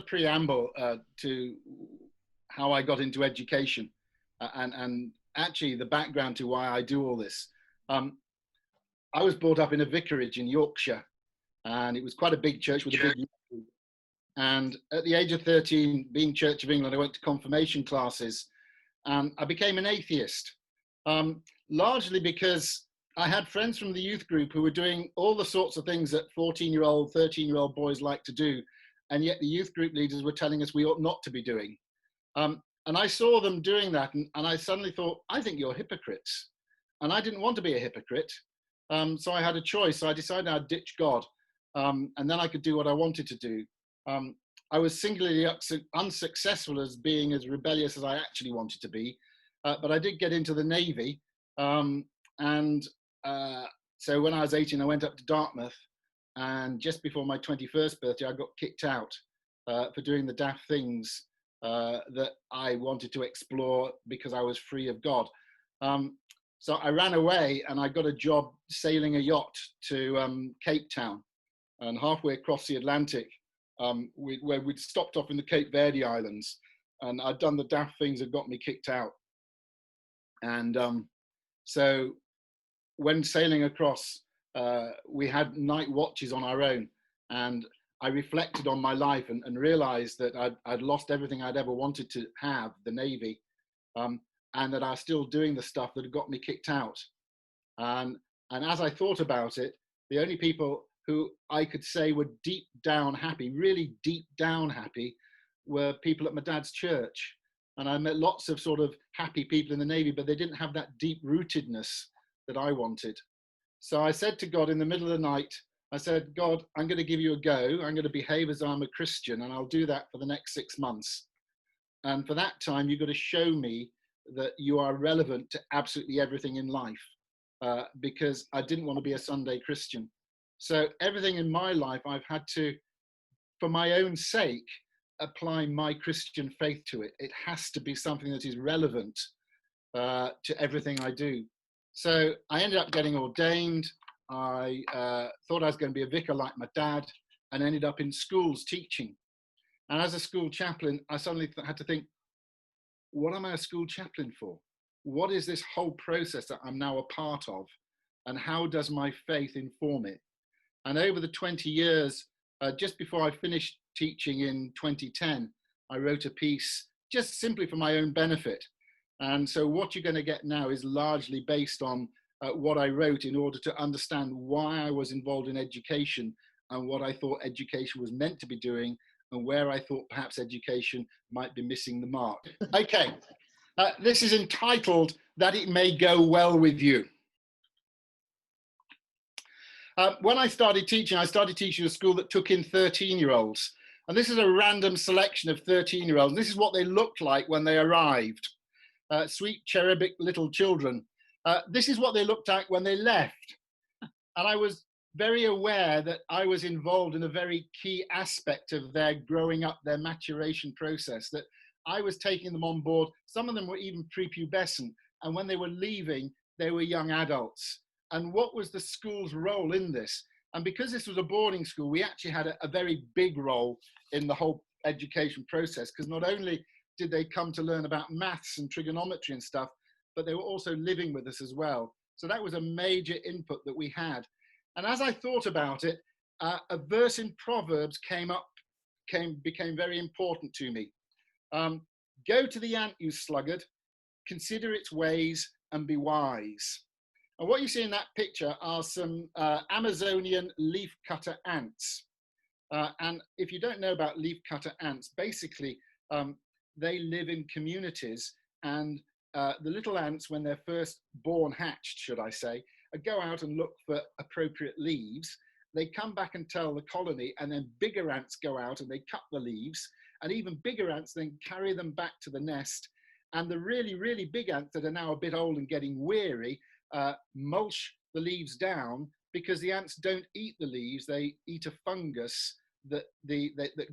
preamble to how I got into education and actually the background to why I do all this. I was brought up in a vicarage in Yorkshire, and it was quite a big church with a big youth group. And at the age of 13, being Church of England, I went to confirmation classes, and I became an atheist, largely because I had friends from the youth group who were doing all the sorts of things that 14-year-old, 13-year-old boys like to do, and yet the youth group leaders were telling us we ought not to be doing. And I saw them doing that, and I suddenly thought, I think you're hypocrites. And I didn't want to be a hypocrite. So I had a choice. So I decided I'd ditch God, and then I could do what I wanted to do. I was singularly unsuccessful as being as rebellious as I actually wanted to be, but I did get into the Navy. So when I was 18, I went up to Dartmouth, and just before my 21st birthday, I got kicked out for doing the daft things that I wanted to explore because I was free of God. So I ran away, and I got a job sailing a yacht to Cape Town, and halfway across the Atlantic, where we'd stopped off in the Cape Verde Islands, and I'd done the daft things that got me kicked out. And so when sailing across, we had night watches on our own, and I reflected on my life and realized that I'd lost everything I'd ever wanted to have, the Navy, and that I was still doing the stuff that had got me kicked out. And as I thought about it, the only people who I could say were deep down happy, really deep down happy, were people at my dad's church. And I met lots of sort of happy people in the Navy, but they didn't have that deep rootedness that I wanted. So I said to God in the middle of the night, I said, God, I'm going to give you a go. I'm going to behave as I'm a Christian, and I'll do that for the next 6 months. And for that time, you've got to show me that you are relevant to absolutely everything in life, because I didn't want to be a Sunday Christian. So everything in my life, I've had to, for my own sake, apply my Christian faith to it. It has to be something that is relevant to everything I do. So I ended up getting ordained. I thought I was going to be a vicar like my dad, and ended up in schools teaching. And as a school chaplain, I suddenly had to think, what am I a school chaplain for? What is this whole process that I'm now a part of? And how does my faith inform it? And over the 20 years, just before I finished teaching in 2010, I wrote a piece just simply for my own benefit. And so what you're going to get now is largely based on what I wrote in order to understand why I was involved in education and what I thought education was meant to be doing and where I thought perhaps education might be missing the mark. Okay, this is entitled That It May Go Well With You. When I started teaching at a school that took in 13-year-olds. And this is a random selection of 13-year-olds. This is what they looked like when they arrived. Sweet, cherubic little children. This is what they looked like when they left. And I was very aware that I was involved in a very key aspect of their growing up, their maturation process, that I was taking them on board. Some of them were even prepubescent. And when they were leaving, they were young adults. And what was the school's role in this? And because this was a boarding school, we actually had a very big role in the whole education process, because not only did they come to learn about maths and trigonometry and stuff, but they were also living with us as well. So that was a major input that we had. And as I thought about it, a verse in Proverbs became very important to me. Go to the ant, you sluggard, consider its ways and be wise. And what you see in that picture are some Amazonian leafcutter ants. And if you don't know about leafcutter ants, basically they live in communities, and the little ants, when they're first born, hatched, should I say, go out and look for appropriate leaves. They come back and tell the colony, and then bigger ants go out and they cut the leaves, and even bigger ants then carry them back to the nest. And the really, really big ants that are now a bit old and getting weary mulch the leaves down, because the ants don't eat the leaves, they eat a fungus that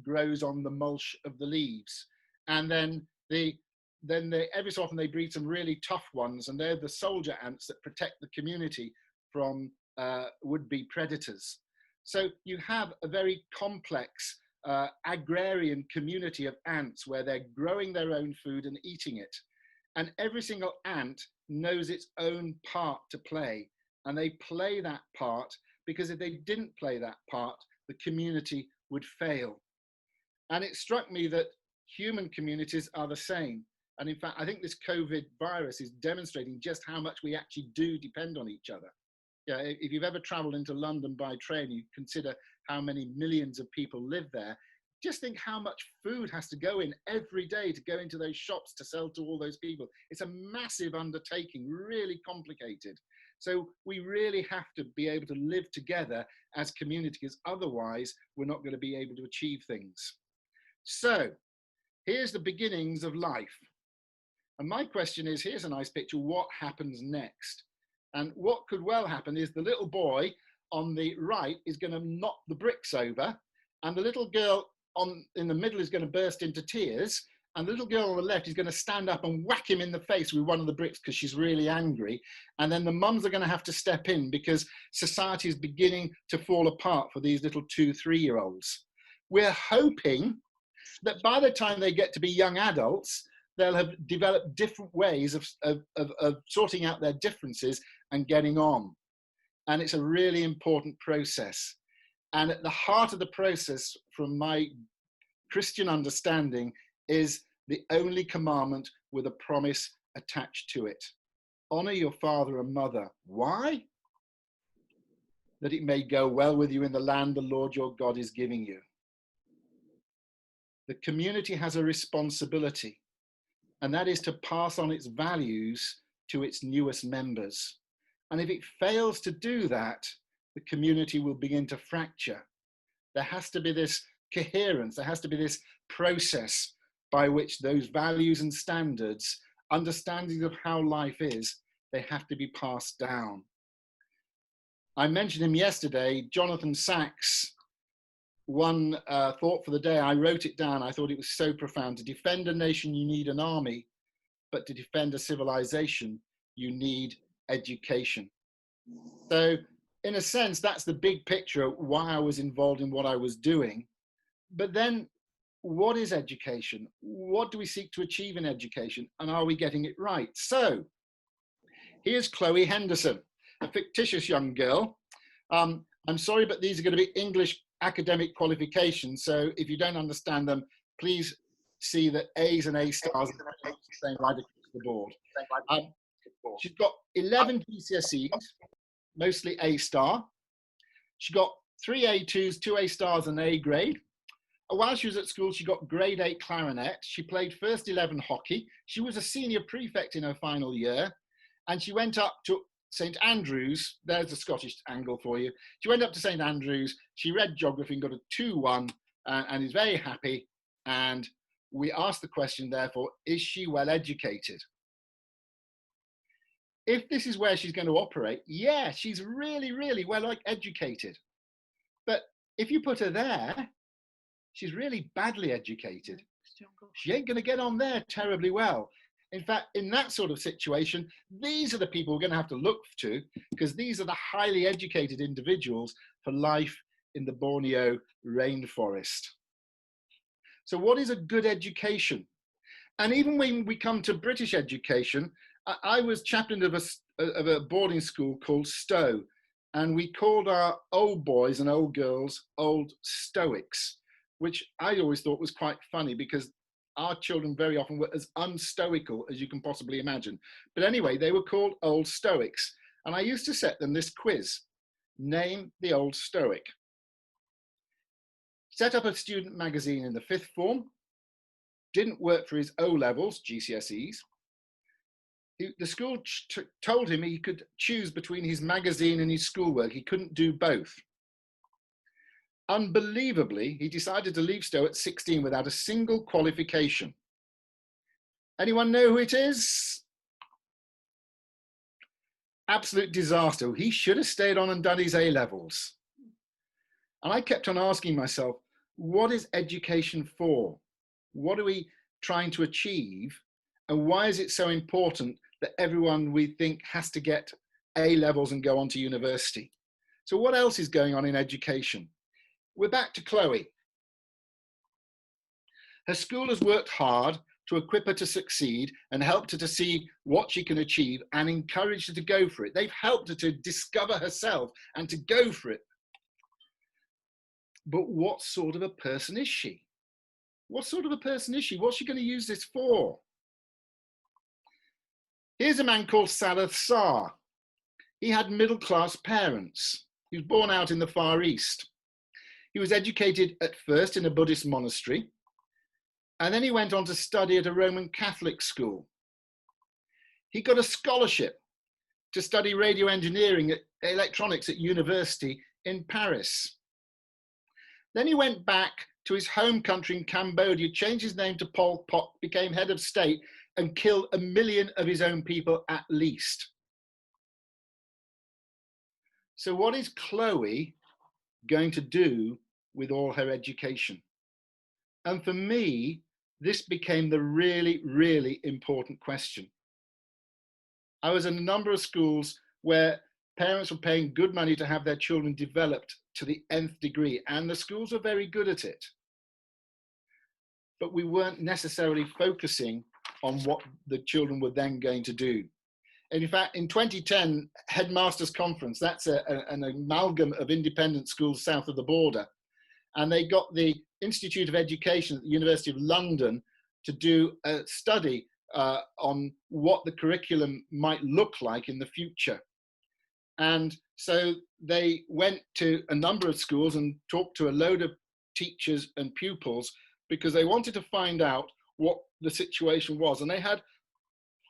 grows on the mulch of the leaves. And then every so often they breed some really tough ones, and they're the soldier ants that protect the community from would-be predators. So you have a very complex agrarian community of ants where they're growing their own food and eating it. And every single ant knows its own part to play. And they play that part because if they didn't play that part, the community would fail. And it struck me that human communities are the same. And in fact, I think this COVID virus is demonstrating just how much we actually do depend on each other. Yeah, if you've ever traveled into London by train, you consider how many millions of people live there. Just think how much food has to go in every day to go into those shops to sell to all those people. It's a massive undertaking, really complicated. So we really have to be able to live together as communities. Otherwise, we're not going to be able to achieve things. So here's the beginnings of life. And my question is, here's a nice picture, what happens next? And what could well happen is the little boy on the right is going to knock the bricks over, and the little girl in the middle is going to burst into tears, and the little girl on the left is going to stand up and whack him in the face with one of the bricks because she's really angry. And then the mums are going to have to step in because society is beginning to fall apart for these little 2-3-year-olds. We're hoping that by the time they get to be young adults, they'll have developed different ways of sorting out their differences and getting on. And it's a really important process. And at the heart of the process, from my Christian understanding, is the only commandment with a promise attached to it. Honor your father and mother. Why? That it may go well with you in the land the Lord your God is giving you. The community has a responsibility, and that is to pass on its values to its newest members. And if it fails to do that, the community will begin to fracture. There has to be this coherence, there has to be this process by which those values and standards, understanding of how life is, they have to be passed down. I mentioned him yesterday, Jonathan Sacks. One thought for the day, I wrote it down, I thought it was so profound. To defend a nation, you need an army, but to defend a civilization, you need education. So in a sense, that's the big picture of why I was involved in what I was doing. But then what is education? What do we seek to achieve in education? And are we getting it right? So here's Chloe Henderson, a fictitious young girl. I'm sorry, but these are going to be English academic qualifications. So if you don't understand them, please see that A's and A stars are the same right across the board. She's got 11 GCSEs, mostly A star. She got 3 A2s, 2 A stars, and A grade. While she was at school, she got grade 8 clarinet. She played first 11 hockey. She was a senior prefect in her final year. And she went up to St Andrews. There's the Scottish angle for you. She went up to St Andrews. She read geography and got a 2-1 and is very happy. And we asked the question, therefore, is she well educated? If this is where she's going to operate, yeah, she's really, really well educated. But if you put her there, she's really badly educated. She ain't going to get on there terribly well. In fact, in that sort of situation, these are the people we're going to have to look to, because these are the highly educated individuals for life in the Borneo rainforest. So what is a good education? And even when we come to British education, I was chaplain of a boarding school called Stowe, and we called our old boys and old girls old stoics, which I always thought was quite funny because our children very often were as unstoical as you can possibly imagine. But anyway, they were called old stoics. And I used to set them this quiz, name the old stoic. Set up a student magazine in the 5th form, didn't work for his O-levels, GCSEs. The school told him he could choose between his magazine and his schoolwork. He couldn't do both. Unbelievably, he decided to leave Stowe at 16 without a single qualification. Anyone know who it is? Absolute disaster. He should have stayed on and done his A-levels. And I kept on asking myself, what is education for? What are we trying to achieve? And why is it so important that everyone we think has to get A-levels and go on to university? So what else is going on in education? We're back to Chloe. Her school has worked hard to equip her to succeed and helped her to see what she can achieve and encouraged her to go for it. They've helped her to discover herself and to go for it. But what sort of a person is she? What sort of a person is she? What's she going to use this for? Here's a man called Sarath Shah. He had middle-class parents. He was born out in the Far East. He was educated at first in a Buddhist monastery, and then he went on to study at a Roman Catholic school. He got a scholarship to study radio engineering at electronics at university in Paris. Then he went back to his home country in Cambodia, changed his name to Pol Pot, became head of state, and killed 1 million of his own people at least. So what is Chloe going to do with all her education? And for me, this became the really, really important question. I was in a number of schools where parents were paying good money to have their children developed to the nth degree, and the schools were very good at it. But we weren't necessarily focusing on what the children were then going to do. And in fact, in 2010, Headmasters Conference, that's an amalgam of independent schools south of the border, and they got the Institute of Education at the University of London to do a study on what the curriculum might look like in the future. And so they went to a number of schools and talked to a load of teachers and pupils because they wanted to find out what the situation was. And they had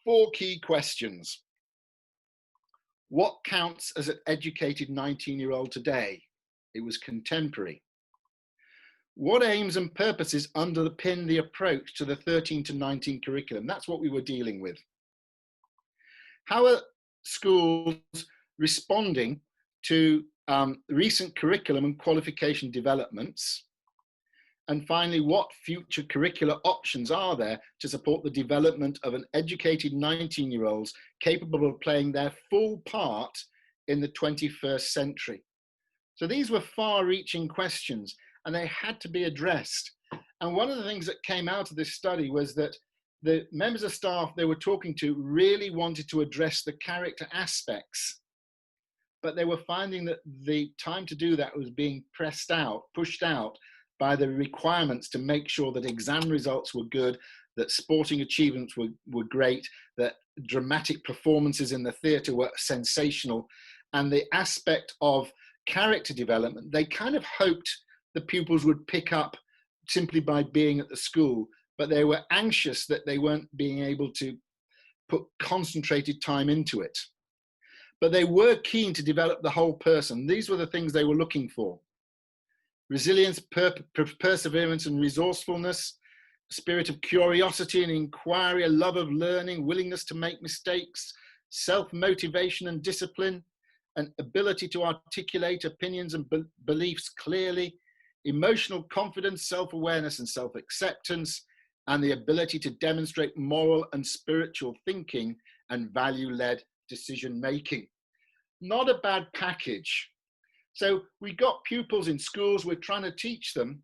4 key questions. What counts as an educated 19-year-old today? It was contemporary. What aims and purposes underpin the approach to the 13 to 19 curriculum? That's what we were dealing with. How are schools responding to recent curriculum and qualification developments? And finally, what future curricular options are there to support the development of an educated 19-year-olds capable of playing their full part in the 21st century? So these were far-reaching questions, and they had to be addressed. And one of the things that came out of this study was that the members of staff they were talking to really wanted to address the character aspects, but they were finding that the time to do that was being pushed out by the requirements to make sure that exam results were good, that sporting achievements were great, that dramatic performances in the theatre were sensational, and the aspect of character development, they kind of hoped the pupils would pick up simply by being at the school, but they were anxious that they weren't being able to put concentrated time into it. But they were keen to develop the whole person. These were the things they were looking for. Resilience, perseverance and resourcefulness, a spirit of curiosity and inquiry, a love of learning, willingness to make mistakes, self-motivation and discipline, an ability to articulate opinions and beliefs clearly, emotional confidence, self-awareness and self-acceptance, and the ability to demonstrate moral and spiritual thinking and value-led decision-making. Not a bad package. So we got pupils in schools, we're trying to teach them,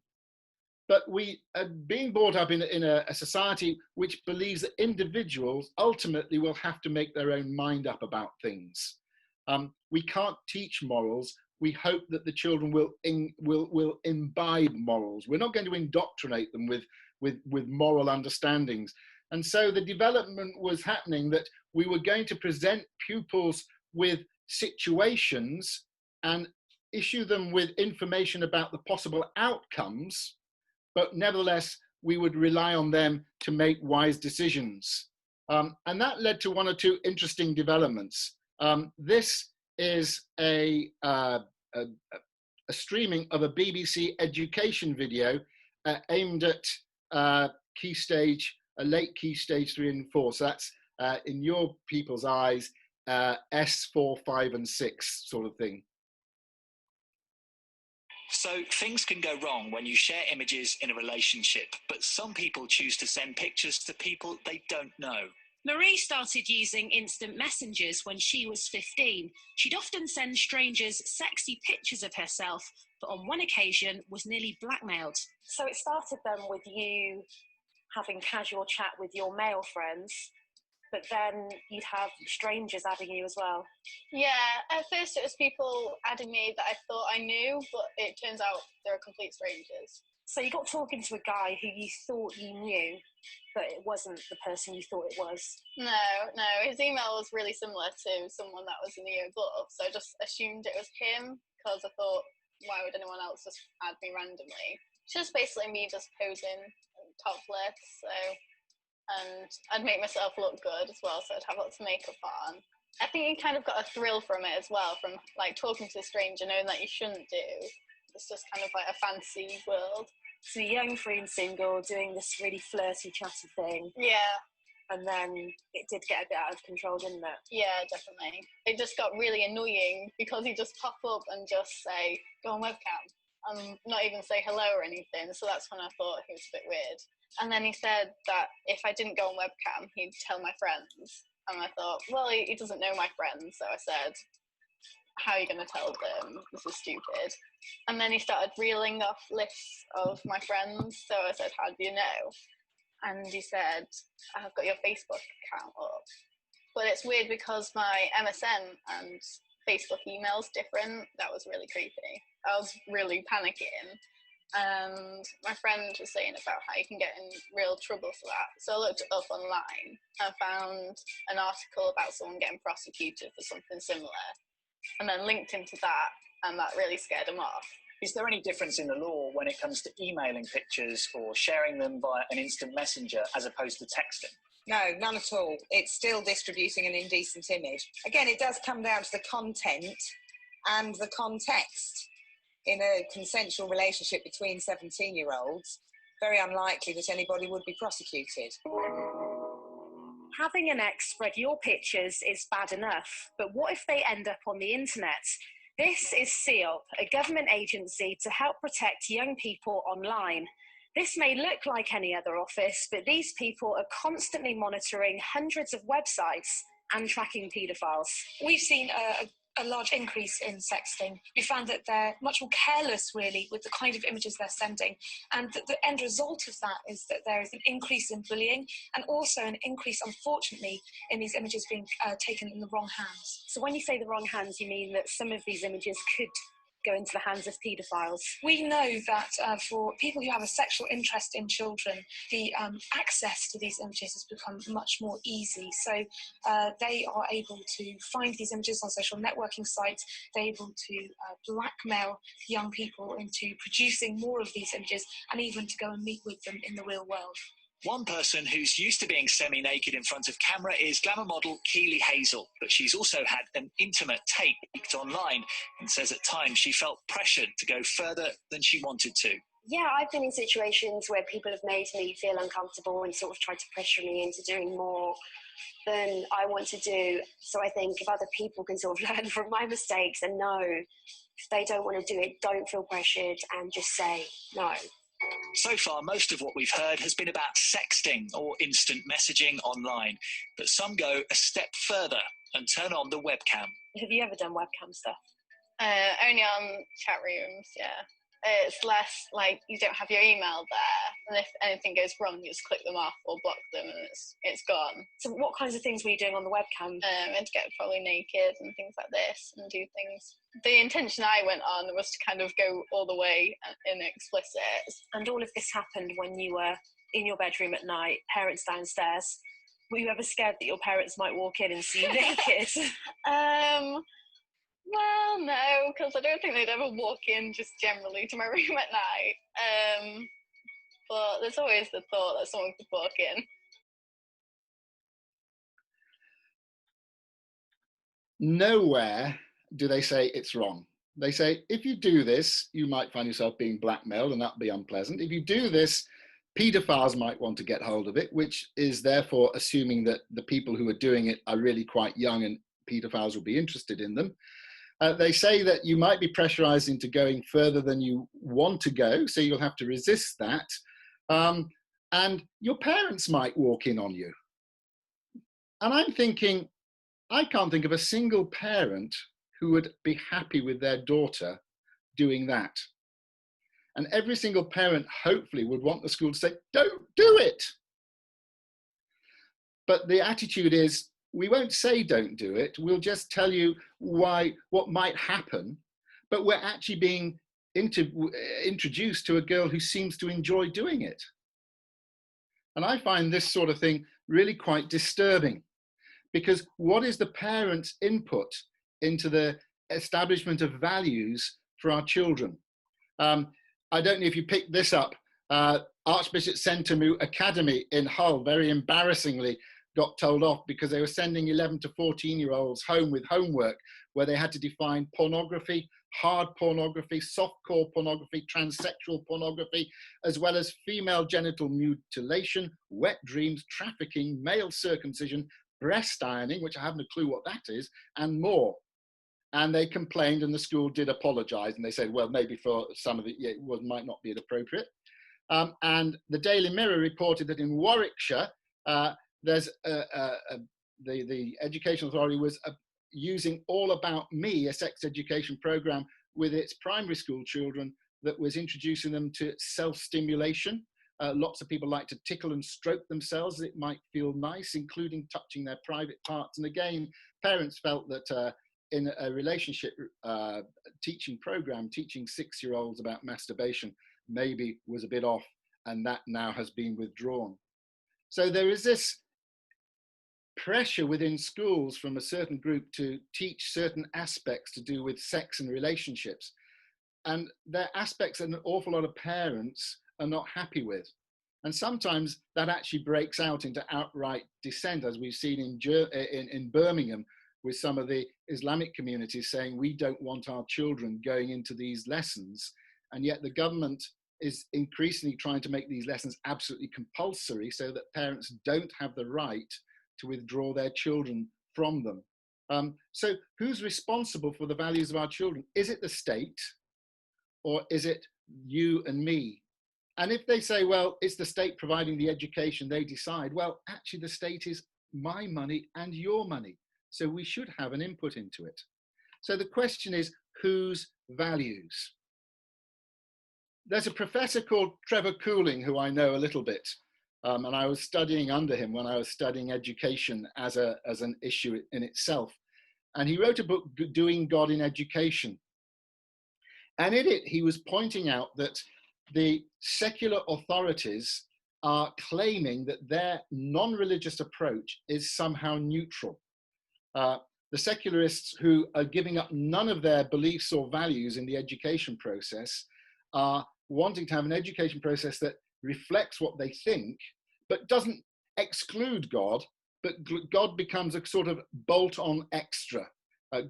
but we are being brought up in a society which believes that individuals ultimately will have to make their own mind up about things. We can't teach morals. We hope that the children will imbibe morals. We're not going to indoctrinate them with moral understandings. And so the development was happening that we were going to present pupils with situations and issue them with information about the possible outcomes, but nevertheless, we would rely on them to make wise decisions. And that led to 1 or 2 interesting developments. This is a streaming of a BBC education video aimed at key stage, late key stage 3 and 4. So that's in your people's eyes, S4, 5 and 6 sort of thing. So things can go wrong when you share images in a relationship, but some people choose to send pictures to people they don't know. Marie started using instant messengers when she was 15. She'd often send strangers sexy pictures of herself, but on one occasion was nearly blackmailed. So it started then with you having casual chat with your male friends, but then you'd have strangers adding you as well. Yeah, at first it was people adding me that I thought I knew, but it turns out they're complete strangers. So you got talking to a guy who you thought you knew, but it wasn't the person you thought it was. No, his email was really similar to someone that was in the year above, so I just assumed it was him, because I thought, why would anyone else just add me randomly? It's just basically me just posing topless, and I'd make myself look good as well, so I'd have lots of makeup on. I think you kind of got a thrill from it as well, from like talking to a stranger, knowing that you shouldn't do. It's just kind of like a fancy world. So you're young, free and single, doing this really flirty, chatty thing. Yeah. And then it did get a bit out of control, didn't it? Yeah, definitely. It just got really annoying because he'd just pop up and just say, go on webcam, and not even say hello or anything. So that's when I thought he was a bit weird. And then he said that if I didn't go on webcam, he'd tell my friends. And I thought, well, he doesn't know my friends. So I said, how are you going to tell them? This is stupid. And then he started reeling off lists of my friends. So I said, how do you know? And he said, I've got your Facebook account up. But it's weird because my MSN and Facebook email's different. That was really creepy. I was really panicking. And my friend was saying about how you can get in real trouble for that. So I looked it up online and found an article about someone getting prosecuted for something similar, and then linked him to that, and that really scared him off. Is there any difference in the law when it comes to emailing pictures or sharing them via an instant messenger as opposed to texting? No, none at all. It's still distributing an indecent image. Again, it does come down to the content and the context. In a consensual relationship between 17-year-olds, very unlikely that anybody would be prosecuted. Having an ex spread your pictures is bad enough, but what if they end up on the internet? This is CEOP, a government agency to help protect young people online. This may look like any other office, but these people are constantly monitoring hundreds of websites and tracking paedophiles. We've seen a large increase in sexting. We found that they're much more careless, really, with the kind of images they're sending. And the end result of that is that there is an increase in bullying and also an increase, unfortunately, in these images being taken in the wrong hands. So when you say the wrong hands, you mean that some of these images could go into the hands of paedophiles? We know that for people who have a sexual interest in children, the access to these images has become much more easy. So they are able to find these images on social networking sites. They're able to blackmail young people into producing more of these images and even to go and meet with them in the real world. One person who's used to being semi-naked in front of camera is glamour model Keely Hazel, but she's also had an intimate tape leaked online and says at times she felt pressured to go further than she wanted to. Yeah, I've been in situations where people have made me feel uncomfortable and sort of tried to pressure me into doing more than I want to do. So I think if other people can sort of learn from my mistakes and know if they don't want to do it, don't feel pressured and just say no. So far, most of what we've heard has been about sexting or instant messaging online, but some go a step further and turn on the webcam. Have you ever done webcam stuff? Only on chat rooms, yeah. It's less like you don't have your email there, and if anything goes wrong, you just click them off or block them, and it's gone. So what kinds of things were you doing on the webcam? And to get probably naked and things like this, and do things. The intention I went on was to kind of go all the way in explicit. And all of this happened when you were in your bedroom at night, parents downstairs. Were you ever scared that your parents might walk in and see you naked? Well, no, because I don't think they'd ever walk in just generally to my room at night. But there's always the thought that someone could walk in. Nowhere do they say it's wrong. They say, if you do this, you might find yourself being blackmailed and that'll be unpleasant. If you do this, paedophiles might want to get hold of it, which is therefore assuming that the people who are doing it are really quite young and paedophiles will be interested in them. They say that you might be pressurized into going further than you want to go, so you'll have to resist that. And your parents might walk in on you. And I'm thinking, I can't think of a single parent who would be happy with their daughter doing that. And every single parent hopefully would want the school to say, don't do it. But the attitude is, we won't say don't do it, we'll just tell you what might happen, but we're actually being introduced to a girl who seems to enjoy doing it. And I find this sort of thing really quite disturbing, because what is the parent's input into the establishment of values for our children? I don't know if you picked this up. Archbishop Sentamu Academy in Hull very embarrassingly got told off because they were sending 11 to 14-year-olds home with homework where they had to define pornography, hard pornography, softcore pornography, transsexual pornography, as well as female genital mutilation, wet dreams, trafficking, male circumcision, breast ironing, which I haven't a clue what that is, and more. And they complained, and the school did apologise, and they said, well, maybe for some of it, it might not be appropriate. And the Daily Mirror reported that in Warwickshire, there's the Education Authority was using All About Me, a sex education programme with its primary school children that was introducing them to self-stimulation. Lots of people like to tickle and stroke themselves. It might feel nice, including touching their private parts. And again, parents felt that in a relationship teaching program, teaching 6-year-olds about masturbation maybe was a bit off, and that now has been withdrawn. So there is this pressure within schools from a certain group to teach certain aspects to do with sex and relationships. And they're aspects that an awful lot of parents are not happy with. And sometimes that actually breaks out into outright dissent, as we've seen in Birmingham, with some of the Islamic communities saying, we don't want our children going into these lessons. And yet the government is increasingly trying to make these lessons absolutely compulsory so that parents don't have the right to withdraw their children from them. So who's responsible for the values of our children? Is it the state, or is it you and me? And if they say, well, it's the state providing the education, they decide, well, actually the state is my money and your money. So we should have an input into it. So the question is, whose values? There's a professor called Trevor Cooling, who I know a little bit. And I was studying under him when I was studying education as an issue in itself. And he wrote a book, Doing God in Education. And in it, he was pointing out that the secular authorities are claiming that their non-religious approach is somehow neutral. The secularists who are giving up none of their beliefs or values in the education process are wanting to have an education process that reflects what they think, but doesn't exclude God, but God becomes a sort of bolt-on extra.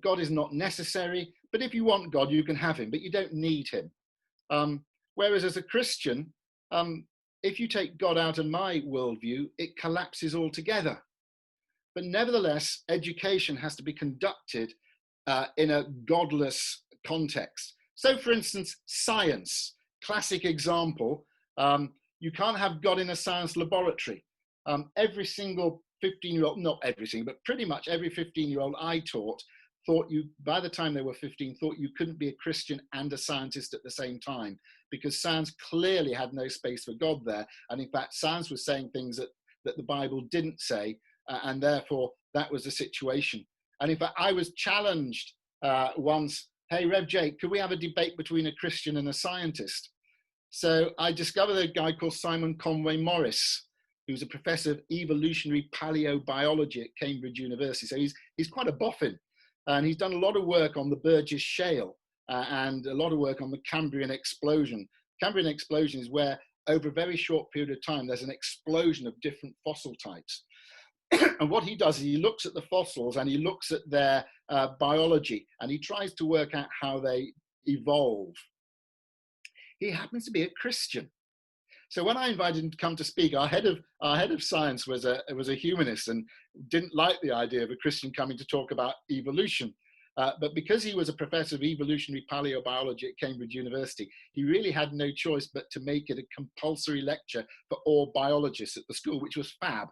God is not necessary, but if you want God, you can have him, but you don't need him. Whereas as a Christian, if you take God out of my worldview, it collapses altogether. But nevertheless, education has to be conducted in a godless context. So for instance, science, classic example, you can't have God in a science laboratory. Every single 15-year-old, not every single, but pretty much every 15-year-old I taught, by the time they were 15, thought you couldn't be a Christian and a scientist at the same time, because science clearly had no space for God there. And in fact, science was saying things that the Bible didn't say, and therefore that was the situation. And in fact, I was challenged once, hey, Rev Jake, could we have a debate between a Christian and a scientist? So I discovered a guy called Simon Conway Morris, who's a professor of evolutionary paleobiology at Cambridge University. So he's quite a boffin, and he's done a lot of work on the Burgess Shale and a lot of work on the Cambrian explosion. Cambrian explosion is where over a very short period of time, there's an explosion of different fossil types. And what he does is he looks at the fossils and he looks at their biology, and he tries to work out how they evolve. He happens to be a Christian. So when I invited him to come to speak, our head of science was a humanist and didn't like the idea of a Christian coming to talk about evolution. But because he was a professor of evolutionary paleobiology at Cambridge University, he really had no choice but to make it a compulsory lecture for all biologists at the school, which was fab.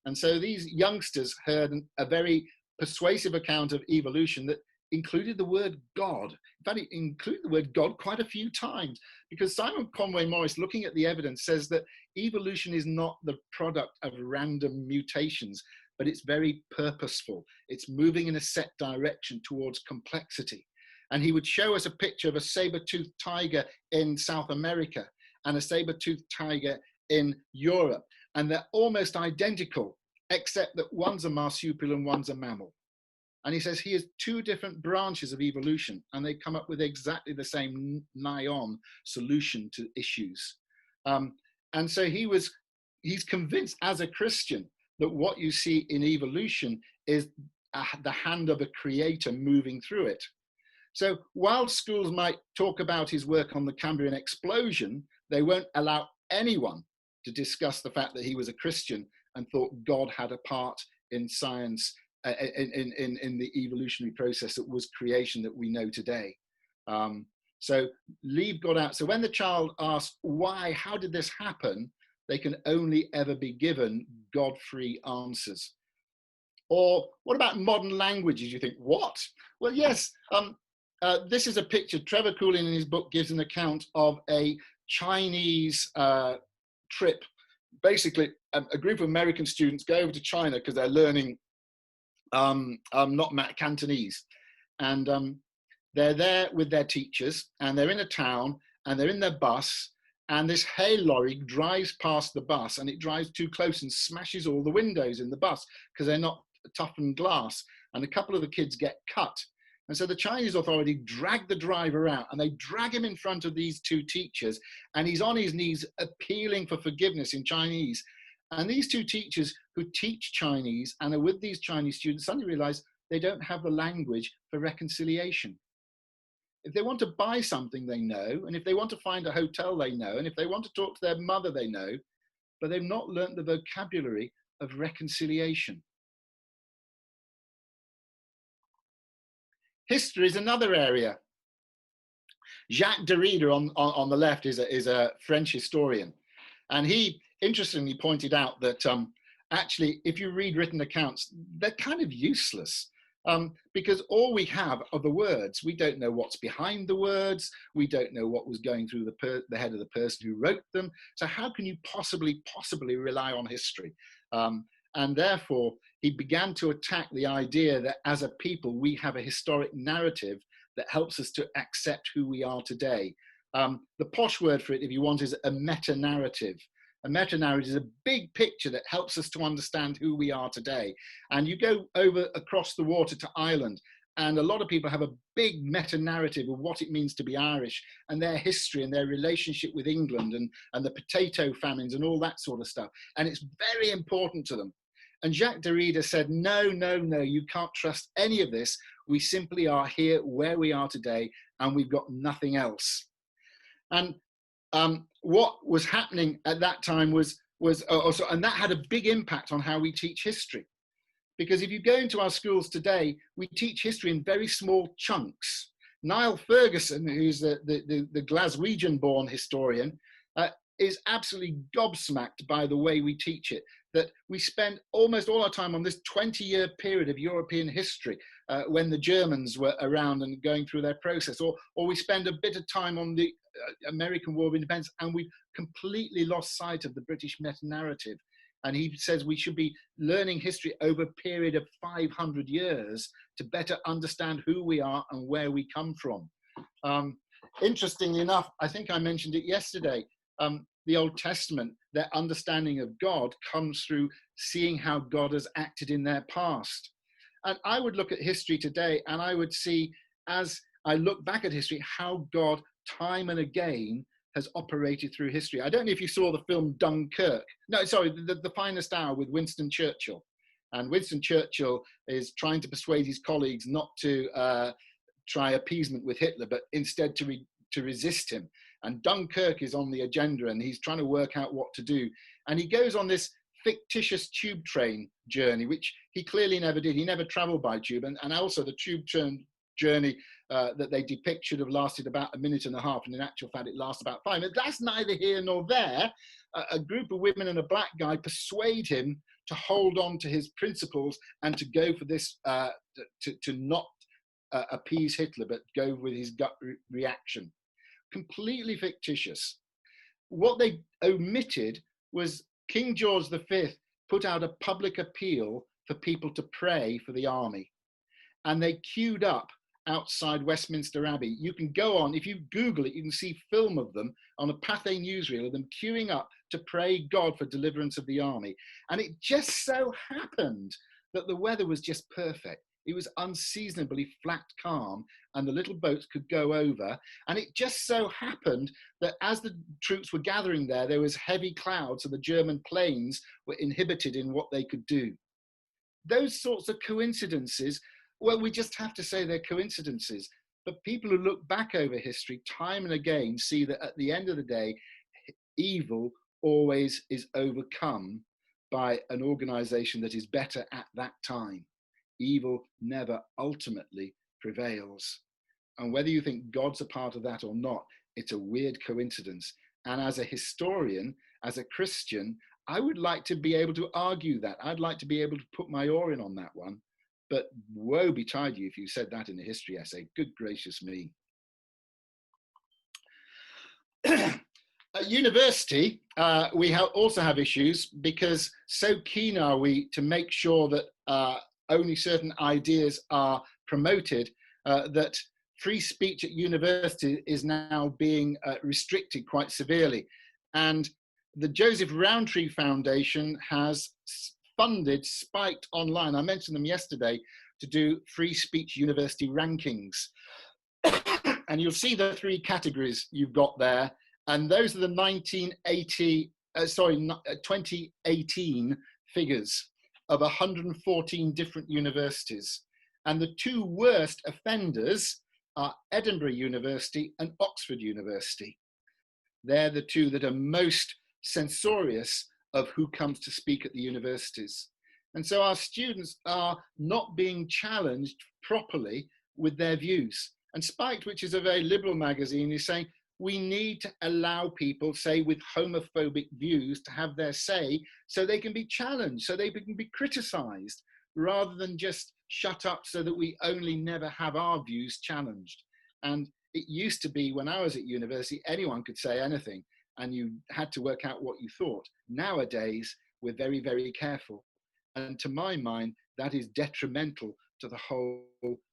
And so these youngsters heard a very persuasive account of evolution that included the word God. In fact, it included the word God quite a few times, because Simon Conway Morris, looking at the evidence, says that evolution is not the product of random mutations, but it's very purposeful. It's moving in a set direction towards complexity. And he would show us a picture of a saber-toothed tiger in South America and a saber-toothed tiger in Europe. And they're almost identical, except that one's a marsupial and one's a mammal. And he says here's two different branches of evolution, and they come up with exactly the same nigh-on solution to issues. And so he's convinced as a Christian that what you see in evolution is the hand of a creator moving through it. So while schools might talk about his work on the Cambrian explosion, they won't allow anyone to discuss the fact that he was a Christian and thought God had a part in science, in the evolutionary process that was creation that we know today. So leave God out. So when the child asks why, how did this happen, they can only ever be given God-free answers. Or what about modern languages? You think, what? Well, yes, this is a picture. Trevor Coolin in his book gives an account of a Chinese trip. Basically, a group of American students go over to China because they're learning not Cantonese. And they're there with their teachers, and they're in a town, and they're in their bus, and this hay lorry drives past the bus, and it drives too close and smashes all the windows in the bus because they're not toughened glass, and a couple of the kids get cut. And so the Chinese authority drag the driver out, and they drag him in front of these two teachers, and he's on his knees appealing for forgiveness in Chinese. And these two teachers who teach Chinese and are with these Chinese students suddenly realize they don't have the language for reconciliation. If they want to buy something, they know, and if they want to find a hotel, they know, and if they want to talk to their mother, they know, but they've not learnt the vocabulary of reconciliation. History is another area. Jacques Derrida on the left is a French historian, and he interestingly pointed out that actually, if you read written accounts, they're kind of useless. Because all we have are the words. We don't know what's behind the words. We don't know what was going through the head of the person who wrote them. So how can you possibly rely on history? And therefore, he began to attack the idea that as a people, we have a historic narrative that helps us to accept who we are today. The posh word for it, if you want, is a meta-narrative. A meta-narrative is a big picture that helps us to understand who we are today. And you go over across the water to Ireland, and a lot of people have a big meta-narrative of what it means to be Irish and their history and their relationship with England and the potato famines and all that sort of stuff. And it's very important to them. And Jacques Derrida said, no, you can't trust any of this. We simply are here where we are today, and we've got nothing else. And what was happening at that time and that had a big impact on how we teach history. Because if you go into our schools today, we teach history in very small chunks. Niall Ferguson, who's the Glaswegian-born historian, is absolutely gobsmacked by the way we teach it, that we spend almost all our time on this 20-year period of European history when the Germans were around and going through their process, or we spend a bit of time on the American War of Independence, and we've completely lost sight of the British meta-narrative. And he says we should be learning history over a period of 500 years to better understand who we are and where we come from. Interestingly enough, I think I mentioned it yesterday, the Old Testament, their understanding of God comes through seeing how God has acted in their past. And I would look at history today, and I would see, as I look back at history, how God time and again has operated through history. I don't know if you saw the film Dunkirk. No, sorry, the Finest Hour with Winston Churchill. And Winston Churchill is trying to persuade his colleagues not to try appeasement with Hitler, but instead to resist him. And Dunkirk is on the agenda, and he's trying to work out what to do. And he goes on this fictitious tube train journey, which he clearly never did. He never traveled by tube. And also the tube train journey that they depict should have lasted about 1.5 minutes, and in actual fact it lasts about 5 minutes. That's neither here nor there. A group of women and a black guy persuade him to hold on to his principles and to go for this, to not appease Hitler, but go with his gut reaction. Completely fictitious. What they omitted was King George V put out a public appeal for people to pray for the army. And they queued up outside Westminster Abbey. You can go on, if you Google it, you can see film of them on a Pathé newsreel of them queuing up to pray God for deliverance of the army. And it just so happened that the weather was just perfect. It was unseasonably flat calm and the little boats could go over. And it just so happened that as the troops were gathering there was heavy clouds, so the German planes were inhibited in what they could do. Those sorts of coincidences, well, we just have to say they're coincidences. But people who look back over history time and again see that at the end of the day, evil always is overcome by an organization that is better at that time. Evil never ultimately prevails. And whether you think God's a part of that or not, it's a weird coincidence. And as a historian, as a Christian, I would like to be able to argue that. I'd like to be able to put my oar in on that one. But woe betide you if you said that in a history essay. Good gracious me. At university, we also have issues because so keen are we to make sure that only certain ideas are promoted, that free speech at university is now being restricted quite severely. And the Joseph Rowntree Foundation has funded Spiked Online, I mentioned them yesterday, to do free speech university rankings. And you'll see the 3 categories you've got there. And those are the 2018 figures of 114 different universities. And the 2 worst offenders are Edinburgh University and Oxford University. They're the 2 that are most censorious of who comes to speak at the universities. And so our students are not being challenged properly with their views. And Spiked, which is a very liberal magazine, is saying we need to allow people, say, with homophobic views to have their say so they can be challenged, so they can be criticized, rather than just shut up so that we only never have our views challenged. And it used to be when I was at university, anyone could say anything and you had to work out what you thought. Nowadays, we're very, very careful. And to my mind, that is detrimental to the whole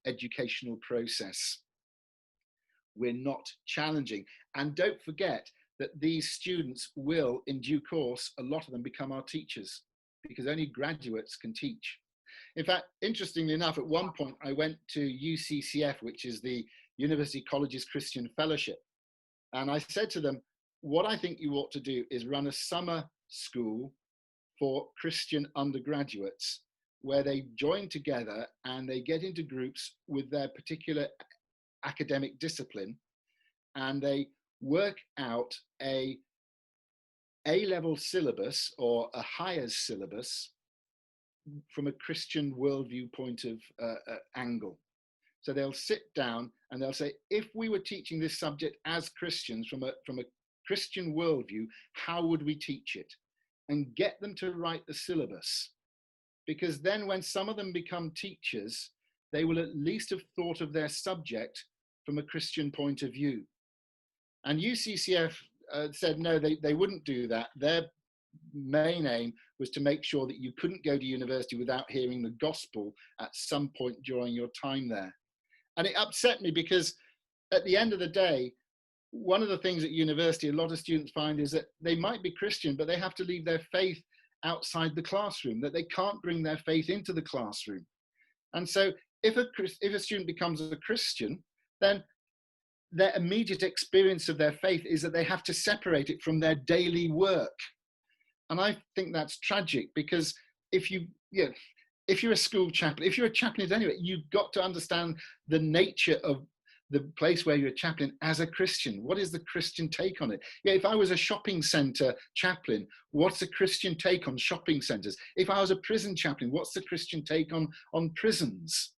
educational process. We're not challenging. And don't forget that these students will, in due course, a lot of them become our teachers, because only graduates can teach. In fact, interestingly enough, at one point I went to UCCF, which is the University Colleges Christian Fellowship. And I said to them, what I think you ought to do is run a summer school for Christian undergraduates, where they join together and they get into groups with their particular academic discipline, and they work out a A-level syllabus or a higher syllabus from a Christian worldview point of angle. So they'll sit down and they'll say, if we were teaching this subject as Christians from a Christian worldview, how would we teach it? And get them to write the syllabus. Because then when some of them become teachers, they will at least have thought of their subject from a Christian point of view. And UCCF said, no, they wouldn't do that. Their main aim was to make sure that you couldn't go to university without hearing the gospel at some point during your time there. And it upset me because at the end of the day, one of the things at university a lot of students find is that they might be Christian, but they have to leave their faith outside the classroom, that they can't bring their faith into the classroom. And so if a student becomes a Christian, then their immediate experience of their faith is that they have to separate it from their daily work. And I think that's tragic, because if you're a school chaplain, if you're a chaplain anyway, you've got to understand the nature of the place where you're a chaplain as a Christian. What is the Christian take on it? Yeah, if I was a shopping centre chaplain, what's the Christian take on shopping centres? If I was a prison chaplain, what's the Christian take on prisons?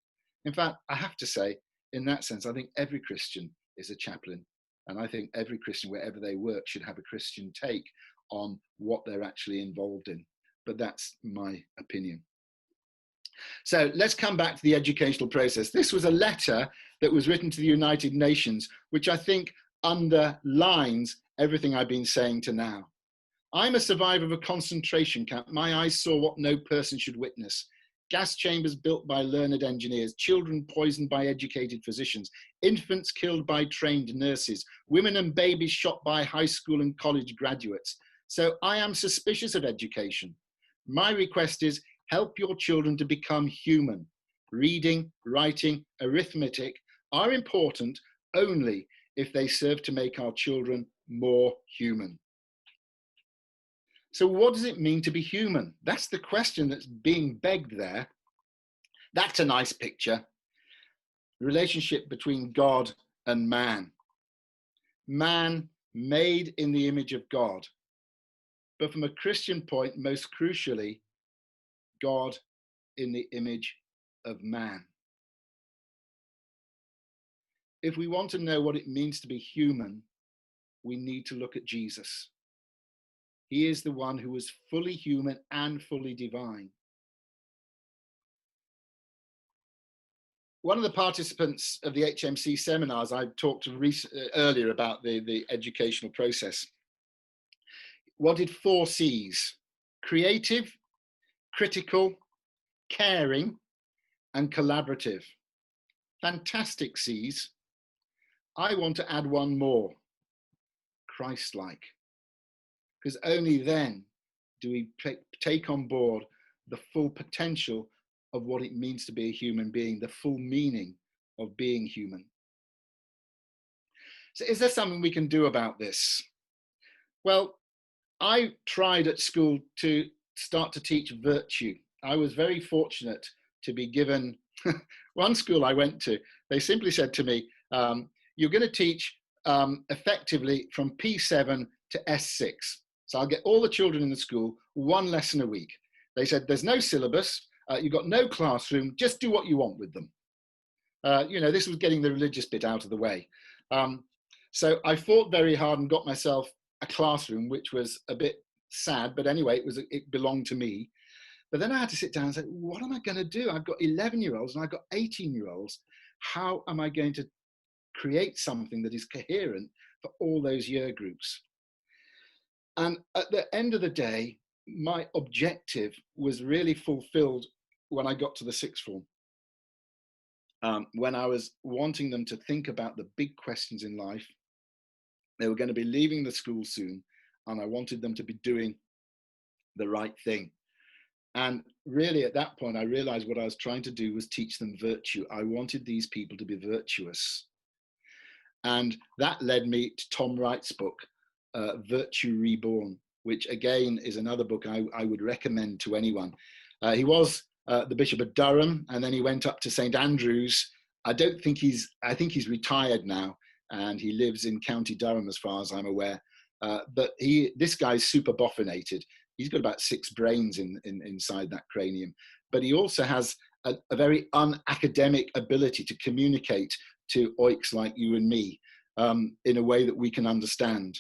In fact, I have to say, in that sense, I think every Christian is a chaplain. And I think every Christian, wherever they work, should have a Christian take on what they're actually involved in. But that's my opinion. So let's come back to the educational process. This was a letter that was written to the United Nations, which I think underlines everything I've been saying to now. I'm a survivor of a concentration camp. My eyes saw what no person should witness. Gas chambers built by learned engineers, children poisoned by educated physicians, infants killed by trained nurses, women and babies shot by high school and college graduates. So I am suspicious of education. My request is, help your children to become human. Reading, writing, arithmetic are important only if they serve to make our children more human. So what does it mean to be human? That's the question that's being begged there. That's a nice picture. Relationship between God and man. Man made in the image of God. But from a Christian point, most crucially, God in the image of man. If we want to know what it means to be human, we need to look at Jesus. He is the one who was fully human and fully divine. One of the participants of the HMC seminars, I talked to earlier about the educational process, wanted 4 C's: creative, critical, caring, and collaborative. Fantastic C's. I want to add one more: Christ-like. Because only then do we take on board the full potential of what it means to be a human being, the full meaning of being human. So is there something we can do about this? Well, I tried at school to start to teach virtue. I was very fortunate to be given, one school I went to, they simply said to me, you're going to teach effectively from P7 to S6. So I'll get all the children in the school 1 lesson a week. They said, there's no syllabus, you've got no classroom, just do what you want with them. This was getting the religious bit out of the way. So I fought very hard and got myself a classroom, which was a bit sad, but anyway, it belonged to me. But then I had to sit down and say, what am I going to do? I've got 11-year-olds and I've got 18-year-olds. How am I going to create something that is coherent for all those year groups? And at the end of the day, my objective was really fulfilled when I got to the 6th form. When I was wanting them to think about the big questions in life. They were going to be leaving the school soon, and I wanted them to be doing the right thing. And really at that point, I realized what I was trying to do was teach them virtue. I wanted these people to be virtuous. And that led me to Tom Wright's book, Virtue Reborn, which again is another book I would recommend to anyone. He was the Bishop of Durham, and then he went up to St. Andrews. I think he's retired now, and he lives in County Durham as far as I'm aware. But this guy's super boffinated. He's got about 6 brains inside that cranium, but he also has a very unacademic ability to communicate to oiks like you and me in a way that we can understand.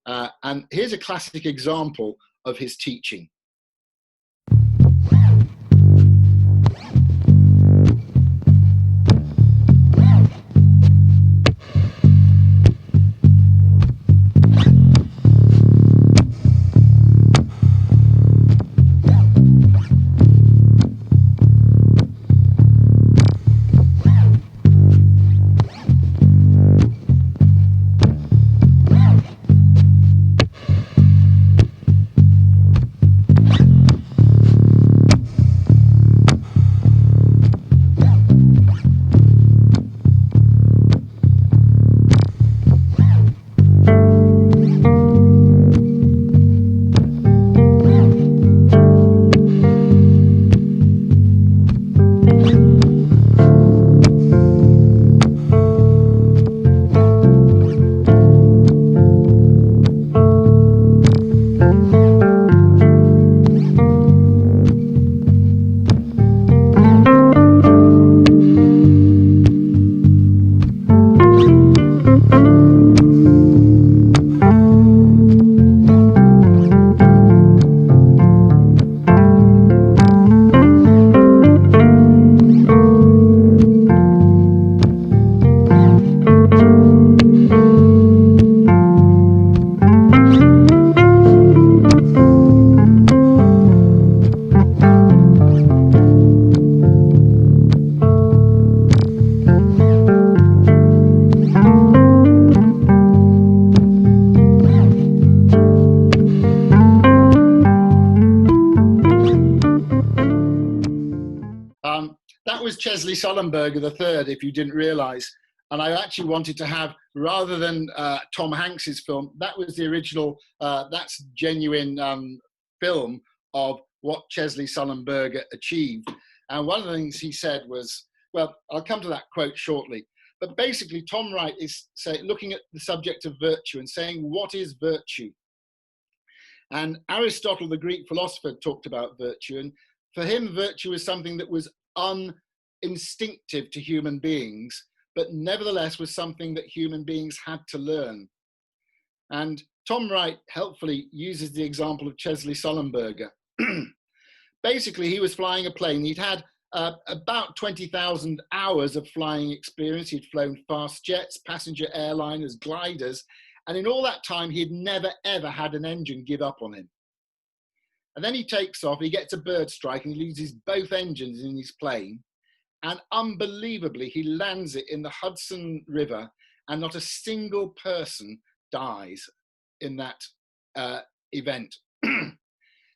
And here's a classic example of his teaching. was Chesley Sullenberger III, if you didn't realise. And I actually wanted to have, rather than Tom Hanks's film, that was the original, that's genuine film of what Chesley Sullenberger achieved. And one of the things he said was, well, I'll come to that quote shortly. But basically, Tom Wright is looking at the subject of virtue and saying, what is virtue? And Aristotle, the Greek philosopher, talked about virtue. And for him, virtue is something that was uninstinctive to human beings, but nevertheless was something that human beings had to learn. And Tom Wright helpfully uses the example of Chesley Sullenberger. Basically, he was flying a plane. He'd had about 20,000 hours of flying experience. He'd flown fast jets, passenger airliners, gliders, and in all that time, he'd never, ever had an engine give up on him. And then he takes off, he gets a bird strike, and he loses both engines in his plane. And unbelievably, he lands it in the Hudson River, and not a single person dies in that event.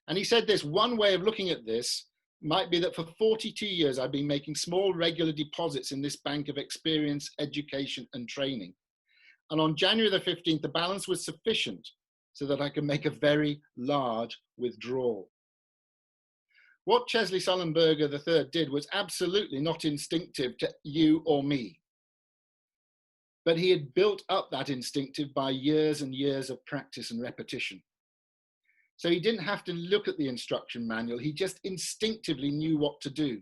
And he said this, one way of looking at this might be that for 42 years, I've been making small regular deposits in this bank of experience, education, and training. And on January the 15th, the balance was sufficient so that I could make a very large withdrawal. What Chesley Sullenberger III did was absolutely not instinctive to you or me. But he had built up that instinctive by years and years of practice and repetition. So he didn't have to look at the instruction manual. He just instinctively knew what to do.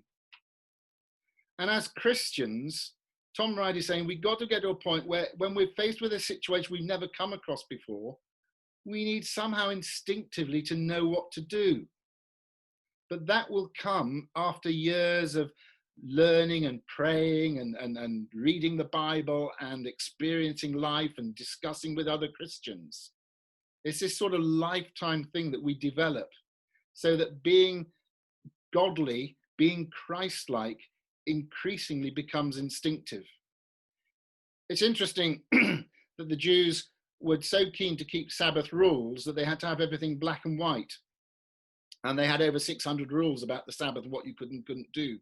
And as Christians, Tom Wright is saying we've got to get to a point where when we're faced with a situation we've never come across before, we need somehow instinctively to know what to do. But that will come after years of learning and praying and reading the Bible and experiencing life and discussing with other Christians. It's this sort of lifetime thing that we develop so that being godly, being Christ-like, increasingly becomes instinctive. It's interesting that the Jews were so keen to keep Sabbath rules that they had to have everything black and white. And they had over 600 rules about the Sabbath, what you could and couldn't do.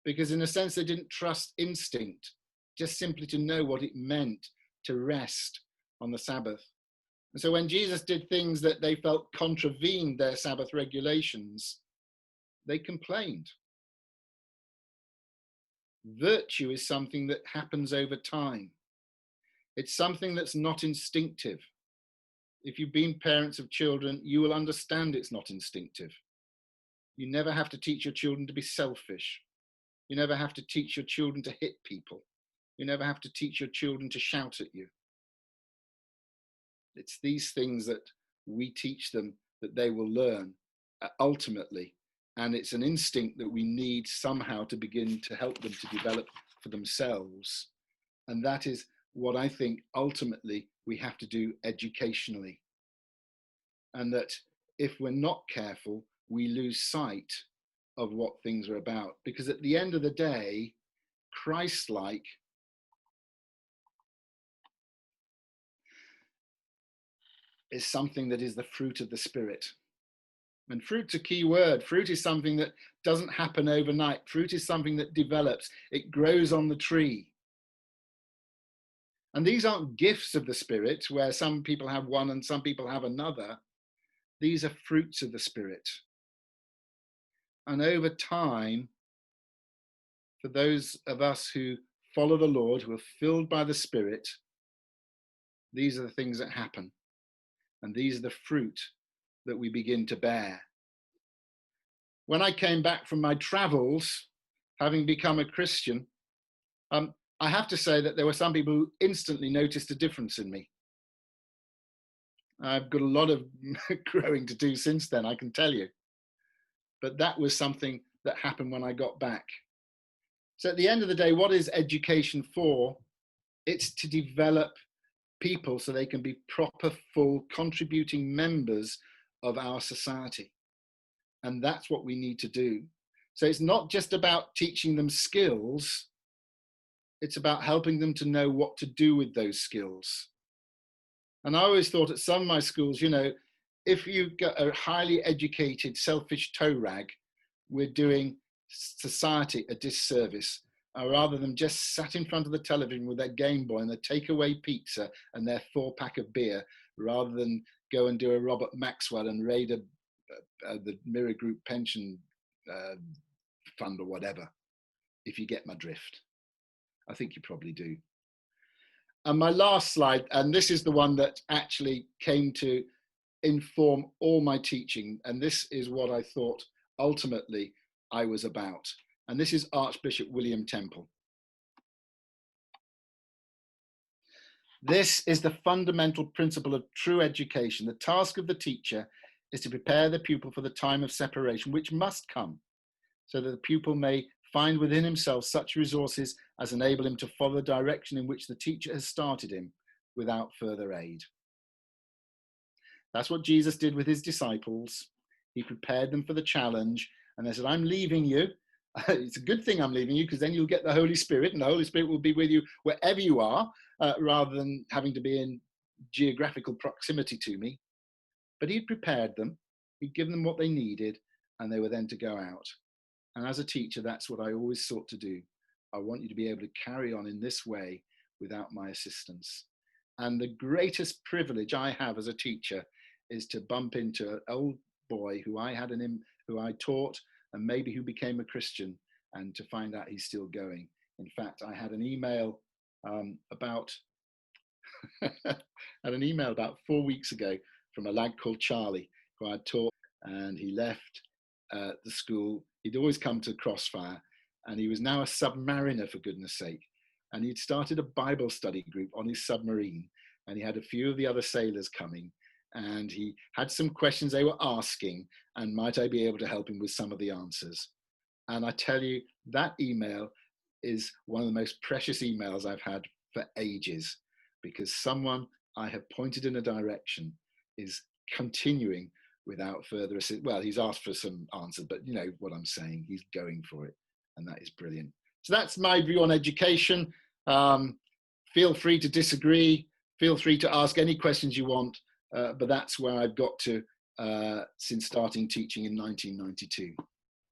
Because in a sense, they didn't trust instinct, just simply to know what it meant to rest on the Sabbath. And so when Jesus did things that they felt contravened their Sabbath regulations, they complained. Virtue is something that happens over time. It's something that's not instinctive. If you've been parents of children, you will understand it's not instinctive. You never have to teach your children to be selfish. You never have to teach your children to hit people. You never have to teach your children to shout at you. It's these things that we teach them that they will learn ultimately. And it's an instinct that we need somehow to begin to help them to develop for themselves. And that is what I think ultimately we have to do educationally. And that if we're not careful, we lose sight of what things are about. Because at the end of the day, Christ-like is something that is the fruit of the Spirit. And fruit's a key word. Fruit is something that doesn't happen overnight. Fruit is something that develops. It grows on the tree. And these aren't gifts of the Spirit, where some people have one and some people have another. These are fruits of the Spirit. And over time, for those of us who follow the Lord, who are filled by the Spirit, these are the things that happen. And these are the fruit that we begin to bear. When I came back from my travels, having become a Christian, I have to say that there were some people who instantly noticed a difference in me. I've got a lot of growing to do since then, I can tell you. But that was something that happened when I got back. So at the end of the day, what is education for? It's to develop people so they can be proper, full, contributing members of our society. And that's what we need to do. So it's not just about teaching them skills, it's about helping them to know what to do with those skills. And I always thought at some of my schools, you know, if you've got a highly educated, selfish toe rag, we're doing society a disservice, rather than just sat in front of the television with their Game Boy and their takeaway pizza and their 4-pack of beer, rather than go and do a Robert Maxwell and raid the Mirror Group pension fund or whatever, if you get my drift. I think you probably do. And my last slide, and this is the one that actually came to inform all my teaching, and this is what I thought ultimately I was about. And this is Archbishop William Temple. This is the fundamental principle of true education. The task of the teacher is to prepare the pupil for the time of separation, which must come, so that the pupil may find within himself such resources as enable him to follow the direction in which the teacher has started him without further aid. That's what Jesus did with his disciples. He prepared them for the challenge, and they said, I'm leaving you. It's a good thing I'm leaving you, because then you'll get the Holy Spirit, and the Holy Spirit will be with you wherever you are, rather than having to be in geographical proximity to me. But he'd prepared them, he'd given them what they needed, and they were then to go out. And as a teacher, that's what I always sought to do. I want you to be able to carry on in this way without my assistance. And the greatest privilege I have as a teacher is to bump into an old boy who I had who I taught, and maybe who became a Christian, and to find out he's still going. In fact, I had an email about 4 weeks ago from a lad called Charlie, who I'd taught, and he left the school. He'd always come to Crossfire, and he was now a submariner, for goodness sake. And he'd started a Bible study group on his submarine, and he had a few of the other sailors coming, and he had some questions they were asking, and might I be able to help him with some of the answers? And I tell you, that email is one of the most precious emails I've had for ages, because someone I have pointed in a direction is continuing without further assistance. Well, he's asked for some answers, but you know what I'm saying, he's going for it, and that is brilliant. So that's my view on education. Feel free to disagree, feel free to ask any questions you want, but that's where I've got to since starting teaching in 1992.